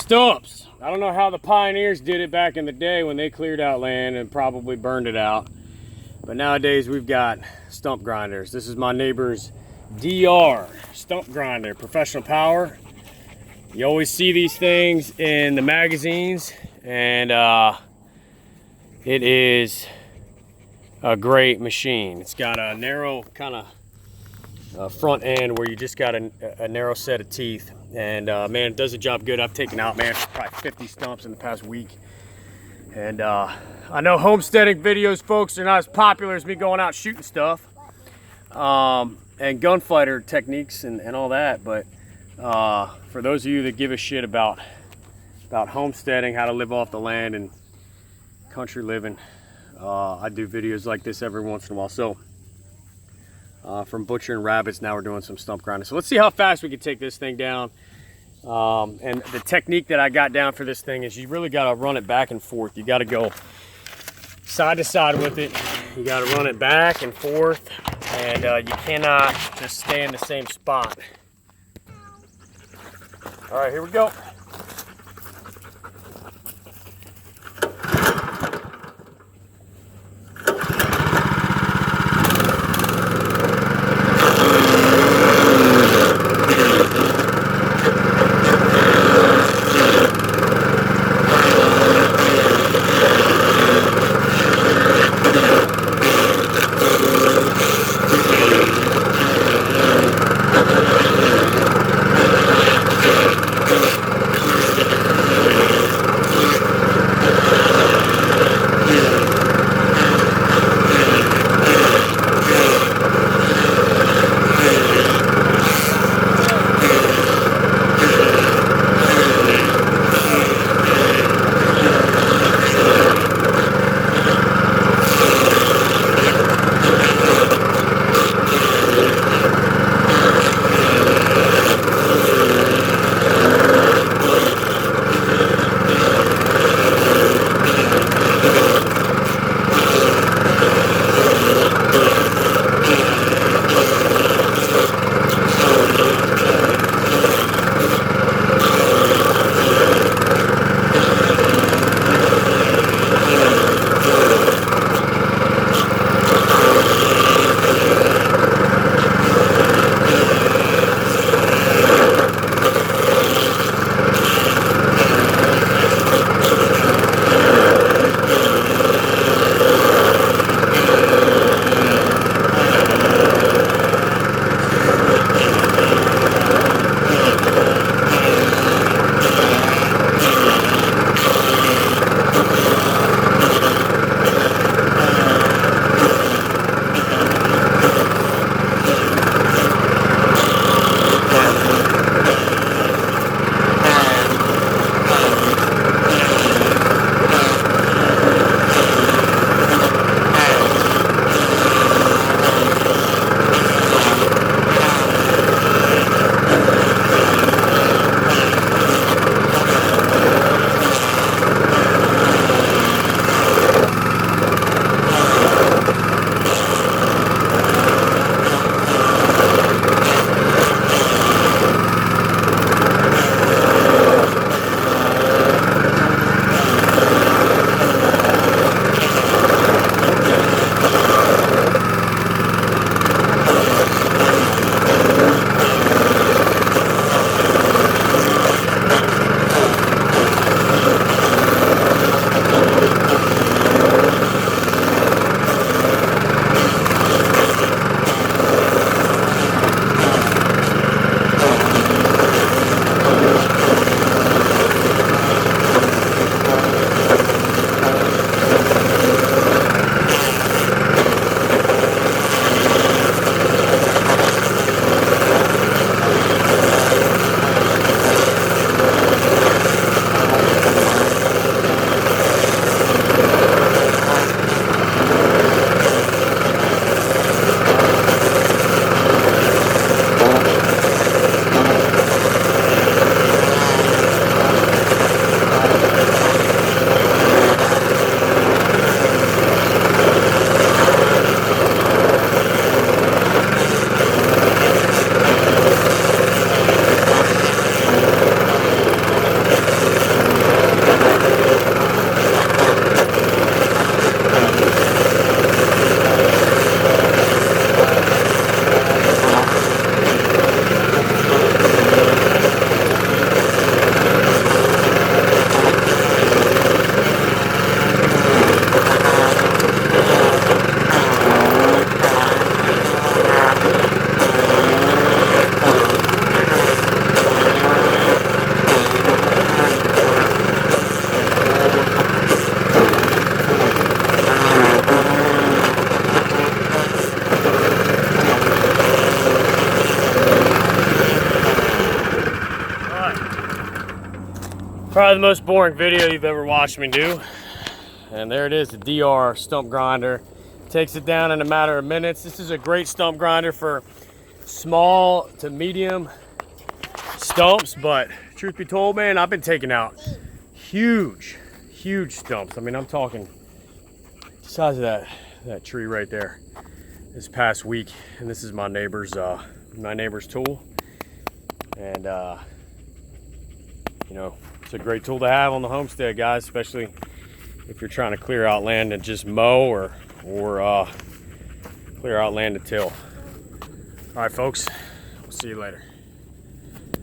Stumps. I don't know how the pioneers did it back in the day when they cleared out land and probably burned it out. But nowadays we've got stump grinders. This is my neighbor's DR stump grinder, professional power. You always see these things in the magazines, and it is a great machine. It's got a narrow kind of front end where you just got a narrow set of teeth, and man, it does a job good. I've taken out, man, probably 50 stumps in the past week. And I know homesteading videos, folks, are not as popular as me going out shooting stuff and gunfighter techniques and all that, but for those of you that give a shit about homesteading, how to live off the land and country living, I do videos like this every once in a while. So from butchering rabbits, now we're doing some stump grinding. So let's see how fast we can take this thing down. And the technique that I got down for this thing is you really got to run it back and forth. You got to go side to side with it. You got to run it back and forth, and you cannot just stay in the same spot. All right, here we go. Probably the most boring video you've ever watched me do. And there it is, the DR stump grinder. Takes it down in a matter of minutes. This is a great stump grinder for small to medium stumps, but truth be told, man, I've been taking out huge stumps. I mean, I'm talking the size of that tree right there this past week. And this is my neighbor's tool. And you know, it's a great tool to have on the homestead, guys, especially if you're trying to clear out land and just mow or clear out land to till. All right, folks, we'll see you later.